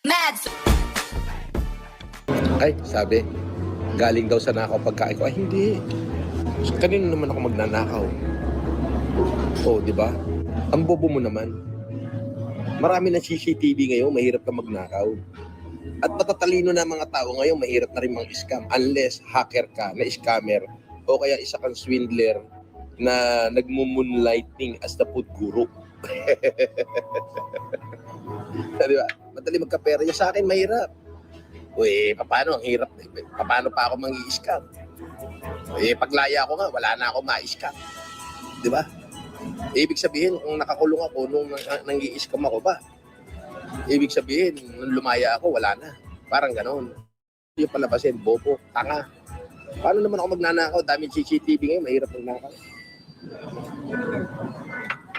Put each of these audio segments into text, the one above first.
Mads! Ay, sabi, galing daw sa nakaw pagkain ko. Ay, hindi. Kanino naman ako magnanakaw? Oo, di ba? Ang bobo mo naman. Marami na CCTV ngayon, mahirap ka magnakaw. At matatalino na mga tao ngayon, mahirap na rin mga scam. Unless hacker ka, na scammer, o kaya isa kang swindler na nagmumoonlighting as the food guru. Di ba? Madali magkapera niya. Sa akin, mahirap. Uy, paano? Ang hirap. Paano pa ako mangi-scam? Paglaya ko nga, wala na ako ma-scam. Di ba? Ibig sabihin, kung nakakulong ako nung nang-i-scam ako ba, ibig sabihin, nung lumaya ako, wala na. Parang gano'n. Yung palabasin, bobo, tanga. Paano naman ako magnanakaw? Daming CCTV ngayon, mahirap magnakaw.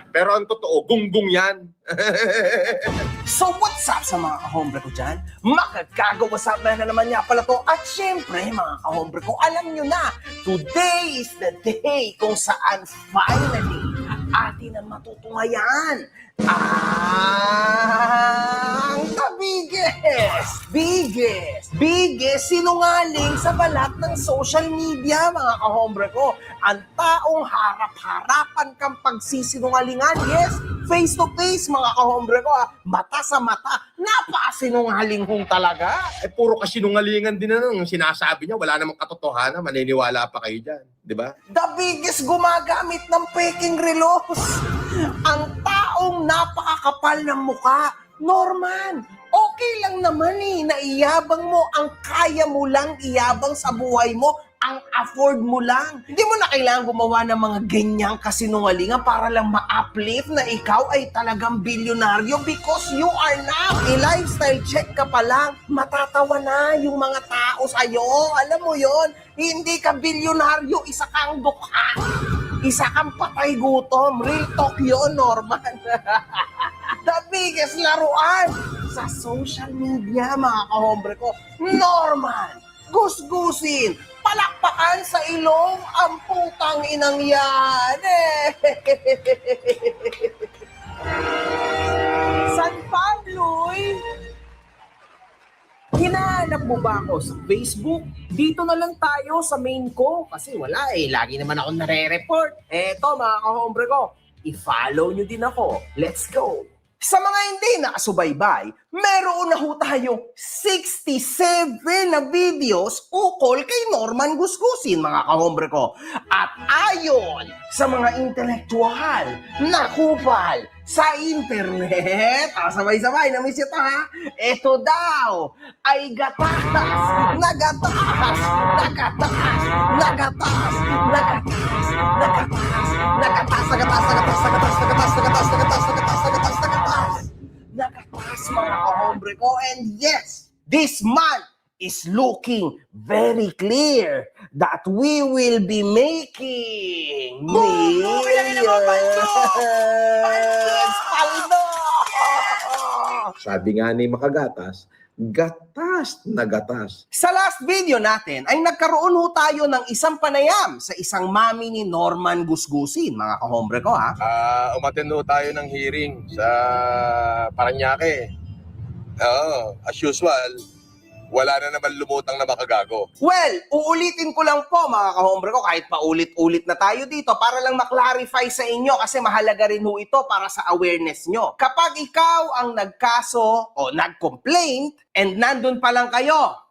Pero ang totoo, gunggong yan. So what's up sa mga kahombre ko dyan? Makagagawa sa na naman niya pala to. At syempre mga kahombre ko, alam nyo na, today is the day kung saan finally atin ang matutungayan ang biggest sinungaling sa balat ng social media, mga kahombre ko. Ang taong harap-harapan kang pagsisinungalingan, yes, face to face, mga kahombre ko, mata sa mata, napakasinungaling hong talaga. Puro kasinungalingan din na nung sinasabi niya, wala namang katotohanan, maniniwala pa kayo dyan. Di ba? The biggest gumagamit ng peking relos. Ang taong napakakapal ng muka. Norman, okay lang naman na iyabang mo ang kaya mo lang iyabang sa buhay mo, ang afford mo lang. Hindi mo na kailangan gumawa ng mga ganyang kasinungalingan para lang ma-uplift na ikaw ay talagang bilyonaryo because you are now. I-lifestyle check ka pa lang, matatawa na yung mga tao sa'yo. Alam mo yon, hindi ka bilyonaryo, isa kang dukha. Isa kang patay gutom. Real talk yun, Norman. The biggest laruan sa social media, mga kahombre ko. Norman, gusgusin, palakpakan sa ilong ang putang inang yan. San Pablo'y? Hinahanap mo ba ako sa Facebook? Dito na lang tayo sa main ko. Kasi wala lagi naman ako nare-report. Eto mga kahombre ko, i-follow nyo din ako. Let's go! Sa mga hindi nakasubaybay, meron na ho tayo 67 na videos ukol kay Norman Gusgusin, mga kahombre ko. At ayon sa mga intelektual na kupal sa internet, sabay-sabay, na-miss ito ha, ito daw ay gatas, nagatas, nagatas, nagatas, nagatas, nagatas, nagatas, nagatas, nagatas, nagatas, nagatas, nagatas, nagatas, nagatas, nagatas, mga kahombre ko. And yes, this month is looking very clear that we will be making millions. Paldo! Sabi nga ni Makagatas, gatas na gatas. Sa last video natin ay nagkaroon ho tayo ng isang panayam sa isang mami ni Norman Gusgusin, mga kahombre ko ha. Umattend tayo ng hearing sa Parañaque. As usual, wala na naman lumutang na makagago. Well, uulitin ko lang po mga kahombre ko kahit paulit-ulit na tayo dito para lang maklarify sa inyo kasi mahalaga rin ho ito para sa awareness nyo. Kapag ikaw ang nagkaso o nag-complaint and nandun pa lang kayo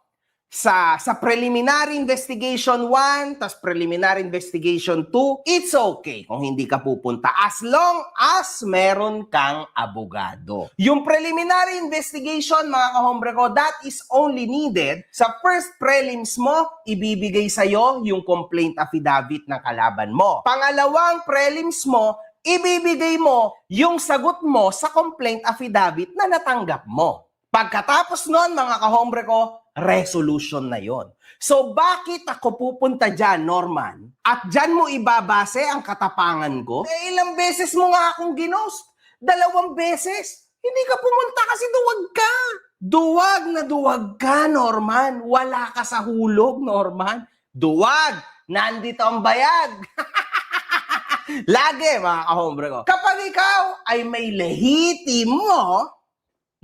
sa preliminary investigation 1, tas preliminary investigation 2, it's okay kung hindi ka pupunta as long as meron kang abogado. Yung preliminary investigation, mga kahombre ko, that is only needed sa first prelims mo, ibibigay sa'yo yung complaint affidavit ng kalaban mo. Pangalawang prelims mo, ibibigay mo yung sagot mo sa complaint affidavit na natanggap mo. Pagkatapos nun, mga kahombre ko, resolution na yon. So bakit ako pupunta dyan, Norman? At dyan mo ibabase ang katapangan ko? Ilang beses mo nga akong ginost? 2 beses. Hindi ka pumunta kasi duwag ka. Duwag na duwag ka, Norman. Wala ka sa hulog, Norman. Duwag. Nandito ang bayag. Lagi, mga kahombre ko. Kapag ikaw ay may lehitimo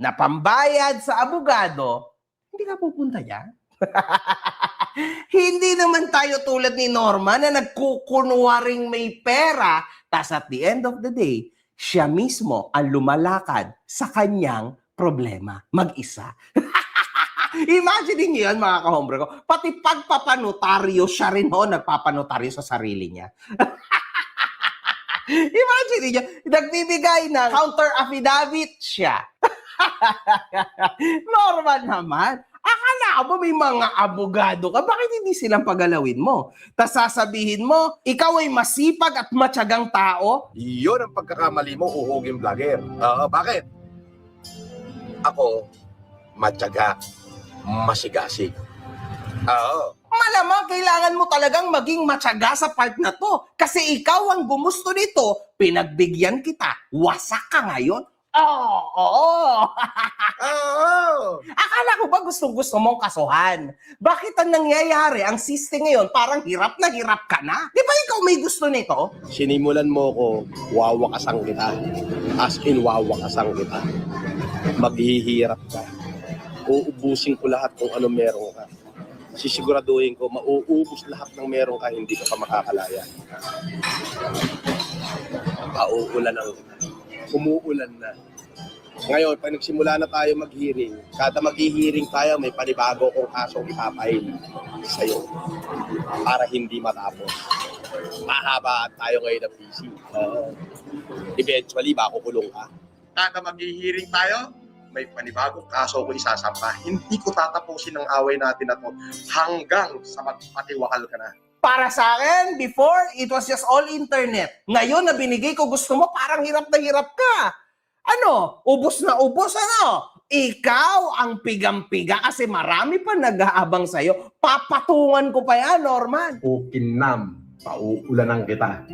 na pambayad sa abogado, hindi ka pupunta dyan. Hindi naman tayo tulad ni Norma na nagkukunwaring may pera, tas at the end of the day, siya mismo ang lumalakad sa kanyang problema mag-isa. Imagine niyo yan, mga kahombre ko. Pati pagpapanotaryo, siya rin ho nagpapanotaryo sa sarili niya. Imagine niyo, nagbibigay ng counter affidavit siya. Normal naman. Akala mo may mga abogado ka, bakit hindi silang pagalawin mo? Tapos sasabihin mo, ikaw ay masipag at matyagang tao? Yun ang pagkakamali mo, uhuging vlogger. Oo, bakit? Ako, matyaga, masigasig. Oo. Malamang kailangan mo talagang maging matyaga sa part na to. Kasi ikaw ang gumusto nito, pinagbigyan kita, wasak ka ngayon? Oo. Oo. Akala ko ba gustong-gusto mong kasuhan? Bakit ang nangyayari? Ang siste ngayon, parang hirap na hirap ka na. Di ba ikaw may gusto nito? Sinimulan mo ko, wawakasan kita. As in, wawakasan kita. Maghihirap ka. Uubusin ko lahat kung ano meron ka. Sisiguraduhin ko, mauubos lahat ng meron ka, hindi ka pa makakalaya. Pauulan ang umuulan na. Ngayon, pag nagsimula na tayo mag-hearing, kada mag-hearing tayo, may panibago kong kasong ipapail sa'yo para hindi matapos. Mahaba tayo ngayon ng PC. Eventually, makukulong ka. Kada mag-hearing tayo, may panibagong kaso ko isasampa. Hindi ko tatapusin ang away natin na to hanggang sa magpatiwakal ka na. Para sa akin, before, it was just all internet. Ngayon na binigay ko, gusto mo, parang hirap na hirap ka. Ano? Ubos na ubos, ano? Ikaw ang pigang-piga kasi marami pa nag-aabang sa'yo. Papatungan ko pa yan, Norman. Ukinam, pauulanan kita.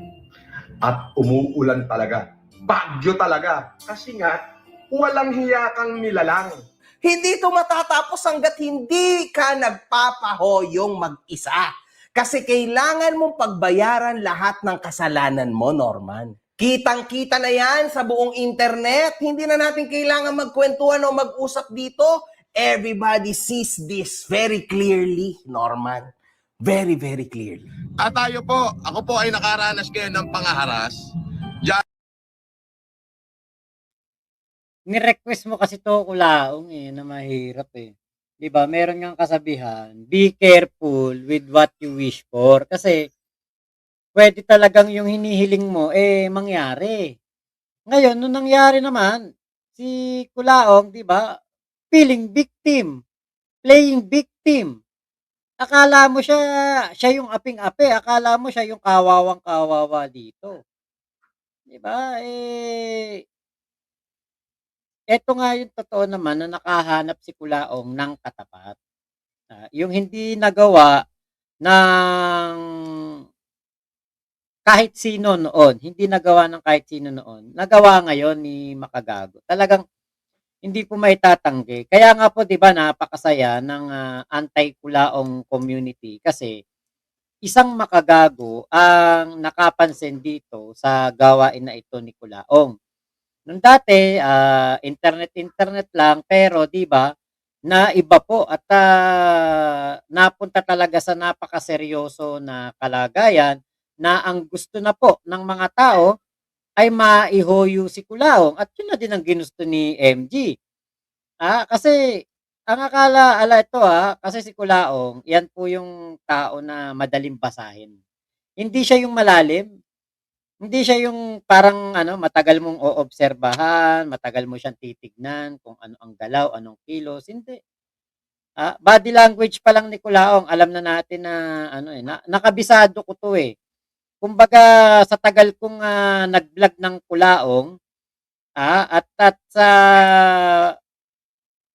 At umuulan talaga. Bagyo talaga. Kasi nga, walang hiya kang nilalang. Hindi ito matatapos hanggat hindi ka nagpapahoyong mag-isa. Kasi kailangan mong pagbayaran lahat ng kasalanan mo, Norman. Kitang-kita na yan sa buong internet. Hindi na natin kailangan magkwentuhan o mag-usap dito. Everybody sees this very clearly, Norman. Very, very clearly. At tayo po, ako po ay nakaranas ngayon ng pangaharas. Ni-request mo kasi to Kulaong na mahirap 'Di ba? Meron ngang kasabihan, be careful with what you wish for kasi pwede talagang yung hinihiling mo mangyari. Ngayon nung nangyari naman, si Kulaong 'di ba, feeling victim, playing victim. Akala mo siya yung aping-api, akala mo siya yung kawawang-kawawa dito. 'Di ba? Eto nga yung totoo naman na nakahanap si Kulaong ng katapat. Yung hindi nagawa ng kahit sino noon, hindi nagawa ng kahit sino noon, nagawa ngayon ni Makagago. Talagang hindi ko maitatanggi. Kaya nga po 'di ba napakasaya ng anti-Kulaong community kasi isang makagago ang nakapansin dito sa gawain na ito ni Kulaong. Nung dati, internet lang pero 'di ba, naiba po at napunta talaga sa napakaseryoso na kalagayan na ang gusto na po ng mga tao ay maihoyo si Kulaong at yun na din ang ginusto ni MG. Kasi ang akala ito kasi si Kulaong, yan po yung tao na madaling basahin. Hindi siya yung malalim. Hindi siya yung parang matagal mong oobserbahan, matagal mo siyang titignan kung ano ang galaw, anong kilos, hindi. Body language pa lang ni Kulaong, alam na natin na nakabisado ko 'to Kumbaga sa tagal kong nag-vlog ng Kulaong, at sa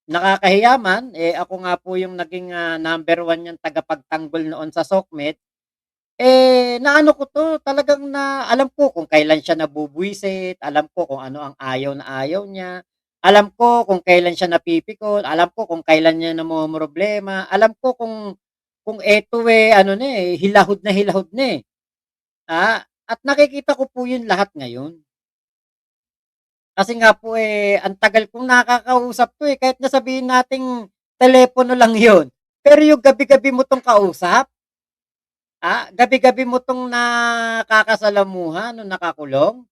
nakakahiya man, ako nga po yung naging number 1 niyang tagapagtanggol noon sa SOCMED. Naano ko 'to, talagang alam ko kung kailan siya nabubwisit, alam ko kung ano ang ayaw na ayaw niya, alam ko kung kailan siya napipikon, alam ko kung kailan niya namomroblema, alam ko kung eto hilahod na at nakikita ko po yun lahat ngayon. Kasi nga po, ang tagal kong nakakausap 'to, kahit na sabihin nating telepono lang 'yun, pero yung gabi-gabi mo 'tong kausap, gabi-gabi mo 'tong nakakasalamuha nung nakakulong,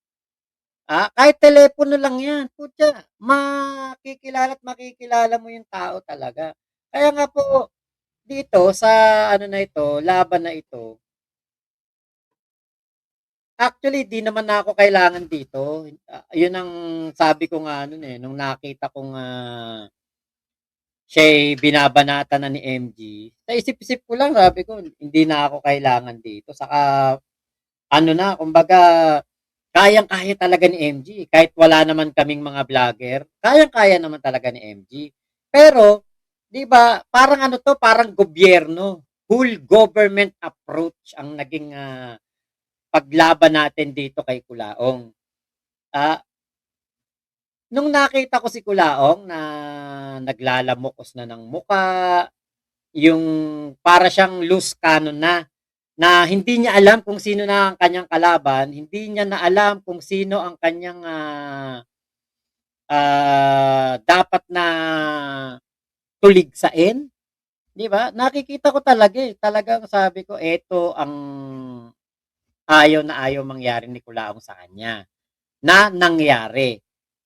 kahit telepono lang 'yan, putya makikilala at makikilala mo yung tao talaga. Kaya nga po dito sa ano na ito, laban na ito, actually 'di naman na ako kailangan dito, 'yun ang sabi ko nga nun, nung nakita kong, siya'y binabanatan na ni MG, sa isip-isip ko lang sabi ko, hindi na ako kailangan dito saka ano na kumbaga, kayang-kaya talaga ni MG kahit wala naman kaming mga vlogger, kayang-kaya naman talaga ni MG. Pero 'di ba parang ano 'to, parang gobyerno, full government approach ang naging, paglaban natin dito kay Kulaong. Ah, nung nakita ko si Kulaong na naglalamokos na ng muka, yung para siyang loose cannon na hindi niya alam kung sino na ang kanyang kalaban, hindi niya na alam kung sino ang kanyang, dapat na tuligsain, 'di ba? Nakikita ko talaga, talagang sabi ko, eto ang ayaw na ayaw mangyari ni Kulaong sa kanya, na nangyari.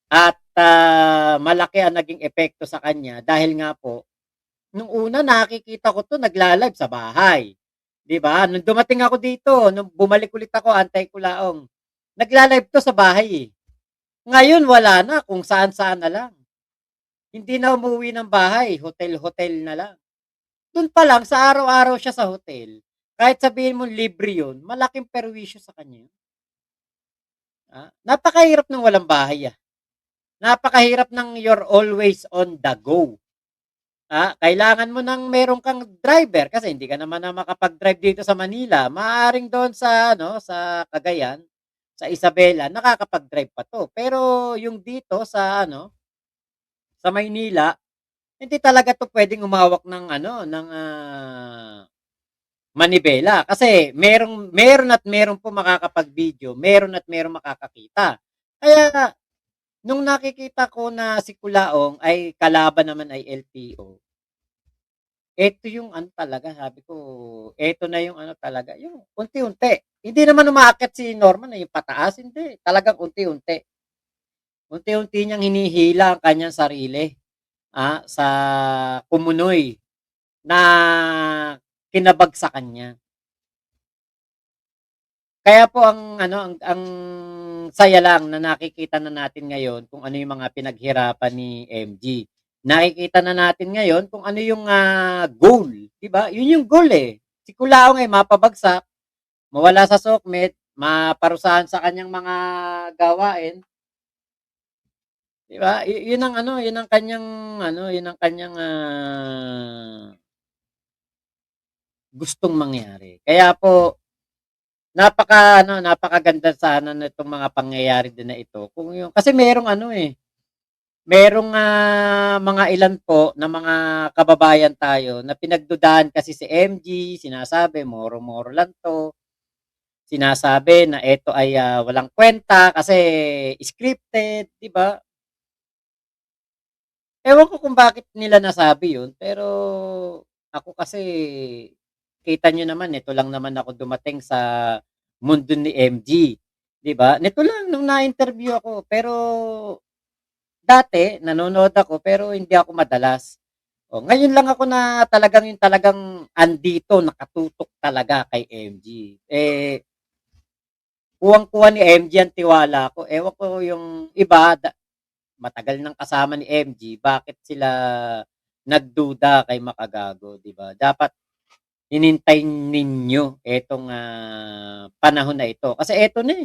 At, malaki ang naging epekto sa kanya dahil nga po, nung una nakikita ko 'to nagla-live sa bahay, 'di ba? Nung dumating ako dito, nung bumalik ulit ako antay-kulaong, nagla-live 'to sa bahay, eh. Ngayon wala na, kung saan-saan na lang. Hindi na umuwi ng bahay, hotel-hotel na lang. Dun pa lang sa araw-araw siya sa hotel, kahit sabihin mong libre yun, malaking perwisyo sa kanya yun. Napakahirap ng walang bahay, Napakahirap ng you're always on the go. Kailangan mo ng meron kang driver kasi hindi ka naman na makapag-drive dito sa Manila. Maaaring doon sa ano, sa Cagayan, sa Isabela, nakakapag-drive pa 'to. Pero yung dito sa ano, sa Maynila, hindi talaga 'to puwedeng humawak ng ano, ng, manibela. Kasi meron at meron po makakapag-video, meron at merong makakakita. Kaya nung nakikita ko na si Kulaong ay kalaban naman ay LTO, eto yung ano talaga sabi ko, eto na yung ano talaga, yung unti-unti. Hindi naman umaakyat si Norman na yung pataas, hindi. Talagang unti-unti. Unti-unti niyang hinihila ang kanyang sarili, sa kumunoy na kinabag sa kanya. Kaya po ang ano, ang saya lang na nakikita na natin ngayon kung ano yung mga pinaghirapan ni MG. Nakikita na natin ngayon kung ano yung, goal, 'di ba? Yun yung goal, eh. Si Kulaong ay mapabagsak, mawala sa sokmed, maparusahan sa kanyang mga gawain, 'di ba? Yun ang ano, yun ang kanyang ano, yun ang kanyang, gustong mangyari. Kaya po napaka-ano, napakaganda sana nitong mga pangyayari din na ito kung yung kasi merong ano, merong, mga ilan po na mga kababayan tayo na pinagdudahan kasi si MG, sinasabi moro-moro lang 'to, sinasabi na eto ay, walang kwenta kasi scripted, 'di ba? Ewan ko kung bakit nila nasabi yun, pero ako kasi kita niyo naman nito lang naman ako dumating sa mundo ni MG, 'di ba? Nito lang nung na-interview ako, pero dati nanonood ako pero hindi ako madalas. Ngayon lang ako na talagang andito, nakatutok talaga kay MG. Kuwang-kuha ni MG ang tiwala ko. Ewan ko yung iba matagal nang kasama ni MG, bakit sila nagduda kay Makagago, 'di ba? Dapat hinintay ninyo etong, panahon na ito. Kasi eto na,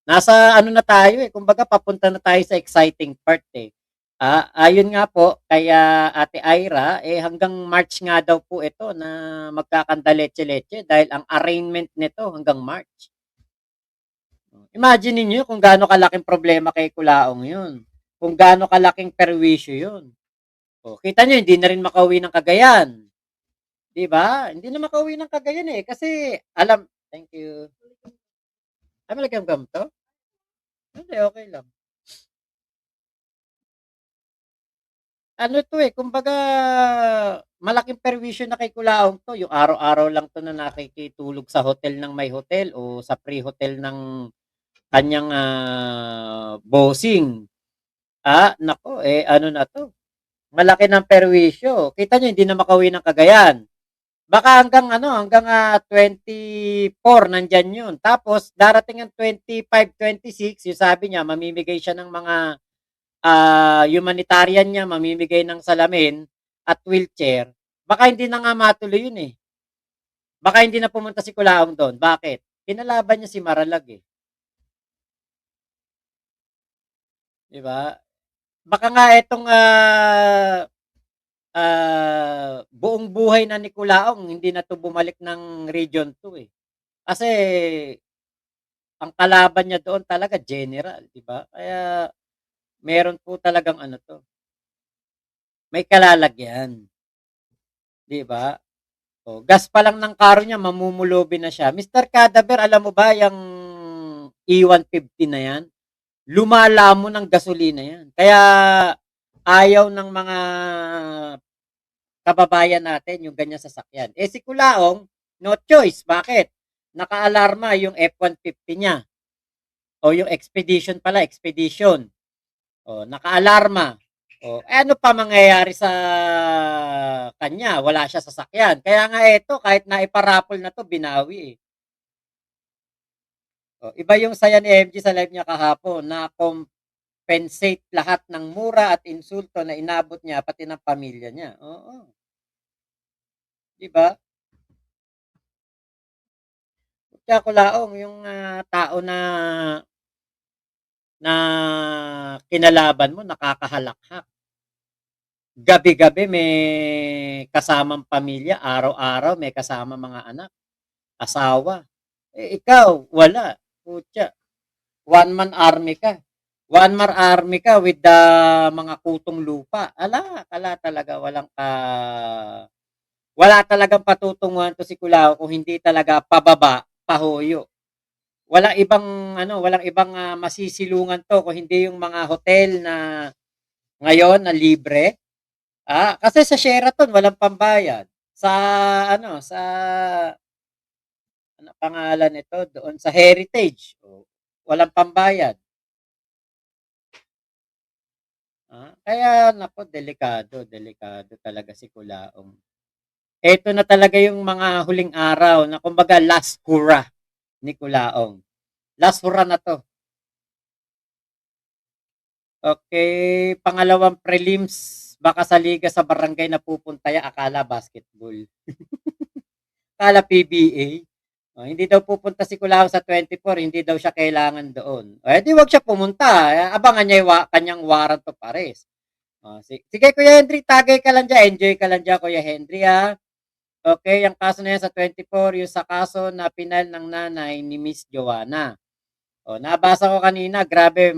nasa ano na tayo, kumbaga papunta na tayo sa exciting part, eh. Ayon nga po kay, Ate Ira, hanggang March nga daw po ito na magkakandaletse-letse dahil ang arraignment nito hanggang March. Imagine ninyo kung gaano kalaking problema kay Kulaong 'yun, kung gaano kalaking perwisyo 'yun. Kita niyo hindi na rin makauwi ng Cagayan, 'di ba? Hindi na makauwi ng Cagayan, kasi thank you. Malagam-gam 'to? Hindi, okey lang. ano 'to, kumbaga malaking perwisyo na kay Kulaong 'to, yung araw-araw lang 'to na nakikitulog sa hotel ng may hotel o sa pre-hotel ng kanyang, bossing. Naku, ano na 'to, malaki ng perwisyo. Kita niyo hindi na makauwi ng Cagayan. Baka hanggang ano, hanggang, 24 nandiyan 'yun. Tapos darating ang 25, 26, yung sabi niya mamimigay siya ng mga, humanitarian niya, mamimigay ng salamin at wheelchair. Baka hindi na nga matuloy 'yun, eh. Baka hindi na pumunta si Kulaong do'n. Bakit? Kinalaban niya si Maralag, 'di ba? Baka nga itong, buong buhay na ni Kulaong hindi na 'to bumalik ng Region 2, eh. Kasi ang kalaban niya doon talaga general, 'di ba? Kaya meron po talagang ano 'to, may kalalagyan, 'di ba? Oh, gas pa lang ng karo niya mamumulubi na siya. Mr. Cadaver, alam mo ba yang E150 na 'yan, lumalamon ng gasolina 'yan. Kaya ayaw ng mga kababayan natin yung ganyang sasakyan. Eh, si Kulaong, no choice. Bakit? Nakaalarma yung F-150 niya o yung Expedition pala, Expedition. O, nakaalarma. O, ano pa mangyayari sa kanya? Wala siya sasakyan. Kaya nga ito, kahit naiparapol na to, binawi, eh. O, iba yung saya ni MG sa live niya kahapon na compensate lahat ng mura at insulto na inabot niya pati ng pamilya niya. Oo. 'Di ba? Kaya Kulaong yung, tao na kinalaban mo nakakahalakhak. Gabi-gabi may kasamang pamilya, araw-araw may kasama mga anak, asawa. Eh, ikaw wala, putya, one-man army ka. One-man army ka with the mga kutong lupa. Ala talaga wala talagang patutunguhan 'to si Kulao kung hindi talaga pababa, pahuyo. Walang ibang, masisilungan 'to kung hindi yung mga hotel na ngayon na libre. Kasi sa Sheraton walang pambayad. Sa sa ano pangalan nito, doon sa Heritage, walang pambayad. Kaya naku delikado, delikado talaga si Kulaong. Eto na talaga yung mga huling araw na kumbaga last hurrah ni Kulaong. Last hurrah na 'to. Okay, pangalawang prelims, baka sa liga sa barangay napupunta akala basketball, akala PBA. Hindi daw pupunta si Kulao sa 24, hindi daw siya kailangan doon. Di wag siya pumunta, abangan niya yung kanyang warrant of arrest. Sige Kuya Henry, tagay ka lang diyan, enjoy ka lang diyan Kuya Henry, Okay, yung kaso na yan sa 24, yung sa kaso na pinal ng nanay ni Miss Joanna. Nabasa ko kanina, grabe,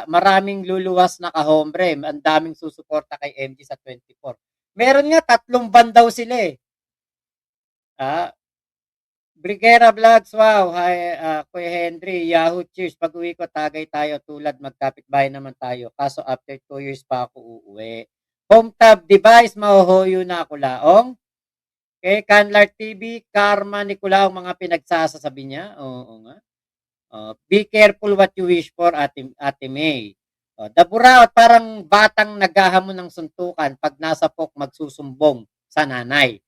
maraming luluwas na kahombre, ang daming susuporta kay MG sa 24. Meron nga 3 ban daw sila, eh. Brigera Vlogs, wow. Hi, Kuya Henry, Yahoo, cheers. Pag-uwi ko, tagay tayo tulad magkapit-bahay naman tayo. Kaso after 2 years pa ako uuwi. Home tab device, mahuhuyo na ako laong. Okay, Canlar TV, Karma ni Kulaong mga pinagsasasabi niya. Oo nga. Be careful what you wish for, Ate May. Daburaot, parang batang naghahamon ng suntukan pag nasa pok magsusumbong sa nanay.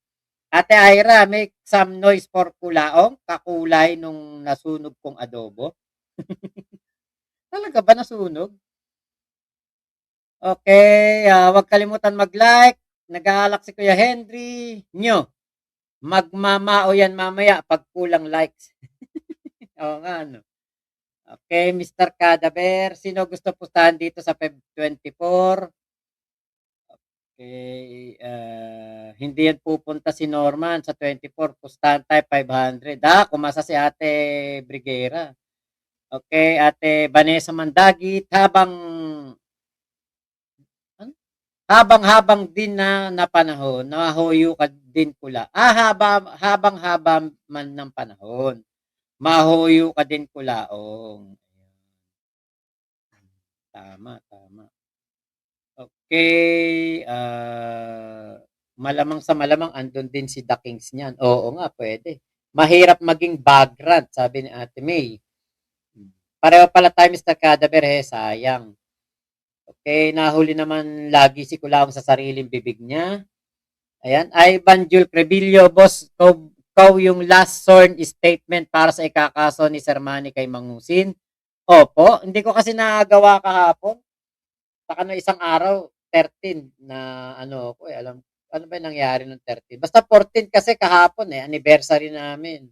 Ate Ira, make some noise for Kulaong, kakulay nung nasunog kong adobo. Talaga ba nasunog? Okay, wag kalimutan mag-like. Nag-aalak si Kuya Henry. Nyo, magmamao yan mamaya pag kulang likes. Oo nga, no? Okay, Mr. Cadaver, sino gusto pustahan dito sa Feb 24? Okay, hindi yan pupunta si Norman sa 24, pustahan tayo 500. Kumasa si Ate Brigera. Okay, Ate Vanessa Mandagit, habang din na panahon, nahuyo ka din pula. Habang man ng panahon, mahuyo ka din Kulaong. Tama. Kay, malamang sa malamang andun din si The Kings niyan. Oo nga, pwede. Mahirap maging background, sabi ni Ate May. Pareho pala tayo, Mr. Cadaver, sayang. Okay, nahuli naman lagi si Kulaong sa sariling bibig niya. Ayan, Ivan Jul Crevillo, boss, ikaw yung last sworn statement para sa ikakaso ni Sir Manny kay Mangusin. Opo, hindi ko kasi nagawa kahapon. Saka no isang araw, 13 na ano ko alam ano ba yung nangyari ng 13. Basta 14 kasi kahapon anniversary namin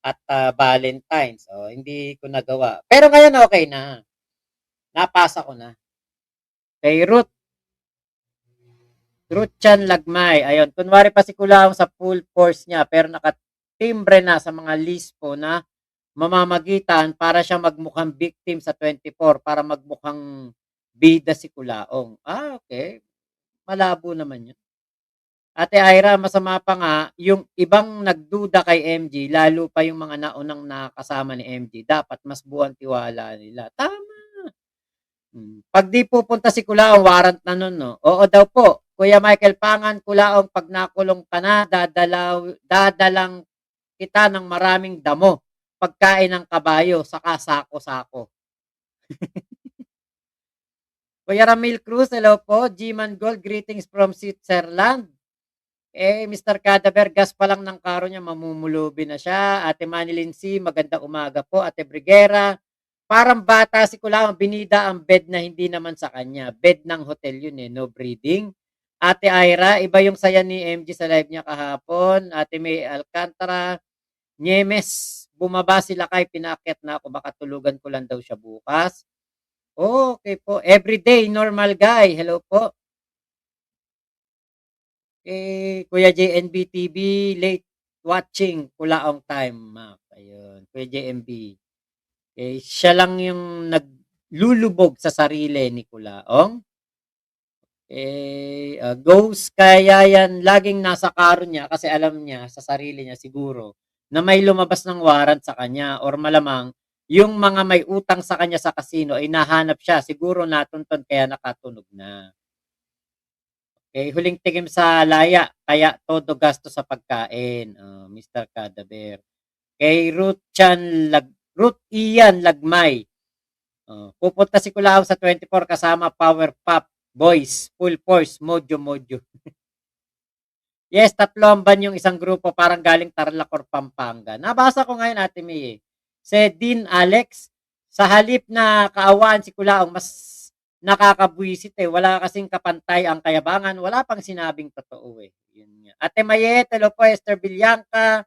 at Valentine's. So, hindi ko nagawa. Pero ngayon okay na. Napasa ko na. Kay Ruth Chan Lagmay. Ayun, kunwari pa si Kulaong sa full force niya pero nakatimbre na sa mga list po na mamamagitan para siya magmukhang victim sa 24 para magmukhang bida si Kulaong. Okay. Malabo naman yun. Ate Ira, masama pa nga, yung ibang nagduda kay MG, lalo pa yung mga naunang nakasama ni MG, dapat mas buwan tiwala nila. Tama. Pag di pupunta si Kulaong, warrant na nun, no? Oo daw po. Kuya Michael Pangan, Kulaong, pag nakulong ka na, dadalang kita ng maraming damo. Pagkain ng kabayo, saka sako-sako. Kuya Ramil Cruz, hello po. G-Man Gold, greetings from Switzerland. Mr. Cadaver, gas pa lang ng karo niya, mamumulubi na siya. Ate Manilin C, magandang umaga po. Ate Brigera, parang bata si Kulaong, binida ang bed na hindi naman sa kanya. Bed ng hotel yun no breathing. Ate Ira, iba yung saya ni MG sa live niya kahapon. Ate May Alcantara, Niemes, bumaba sila kay pinakit na ako, baka tulugan ko lang daw siya bukas. Okay po. Everyday normal guy. Hello po. Kuya JNB TV, late watching, Kulaong time map. Ayun, Kuya JNB. Siya lang yung naglulubog sa sarili ni Kulaong. Ghost, kaya yan, laging nasa karo niya kasi alam niya sa sarili niya siguro na may lumabas ng warrant sa kanya or malamang yung mga may utang sa kanya sa casino ay nahanap siya. Siguro natuntun kaya nakatunog na. Huling tingin sa laya, kaya todo gasto sa pagkain. Mr. Cadaver. Ruth Ian Lagmay. Pupunta si Kulaong sa 24 kasama Power Pop Boys, Full Force, Mojo. Yes, tatlong ban yung isang grupo parang galing Tarlac or Pampanga. Nabasa ko ngayon, Ate May. Si Dean Alex, sa halip na kaawaan si Kulaong, mas nakakabwisit Wala kasing kapantay ang kayabangan. Wala pang sinabing totoo Yun nga. Ate Mayet, hello po, Esther Villanca.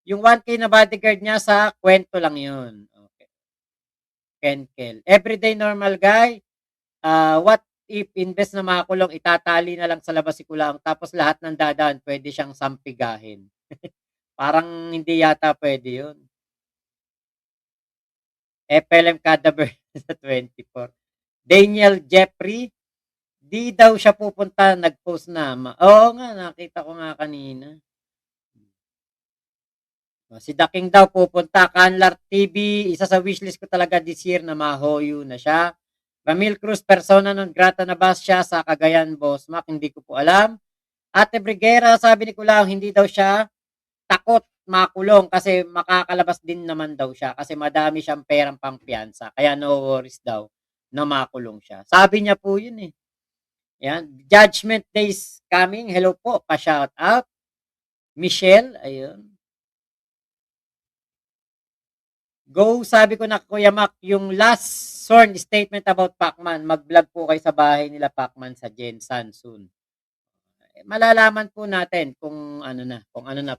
Yung 1K na bodyguard niya sa kwento lang yun. Okay. Kenkel. Everyday normal guy. What if invest na makulong, itatali na lang sa labas si Kulaong tapos lahat ng dadaan pwede siyang sampigahin. Parang hindi yata pwede yun. FLM Cadaver sa 24. Daniel Jeffrey, di daw siya pupunta, nag-post na. Oo nga, nakita ko nga kanina. Si Daking daw pupunta. Canlar TV, isa sa wishlist ko talaga this year na mahoyo na siya. Ramil Cruz, persona non grata na ba siya sa Cagayan, Boss Mac? Hindi ko po alam. Ate Brigera, sabi ni Kulaong, hindi daw siya takot makulong kasi makakalabas din naman daw siya kasi madami siyang perang pangpiyansa. Kaya no worries daw na makulong siya. Sabi niya po yun Yan. Judgment Days coming. Hello po. Pa-shout out. Michelle. Ayun. Go, sabi ko na Kuya Mac, yung last sworn statement about Pacman, mag-vlog po kayo sa bahay nila Pacman sa Jensan soon. Malalaman po natin kung ano na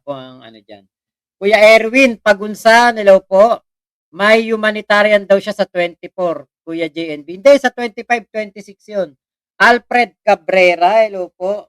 po ang ano dyan. Kuya Erwin Pagunsan, hello po. May humanitarian daw siya sa 24, Kuya JNB. Hindi, sa 25, 26 yun. Alfred Cabrera, hello po.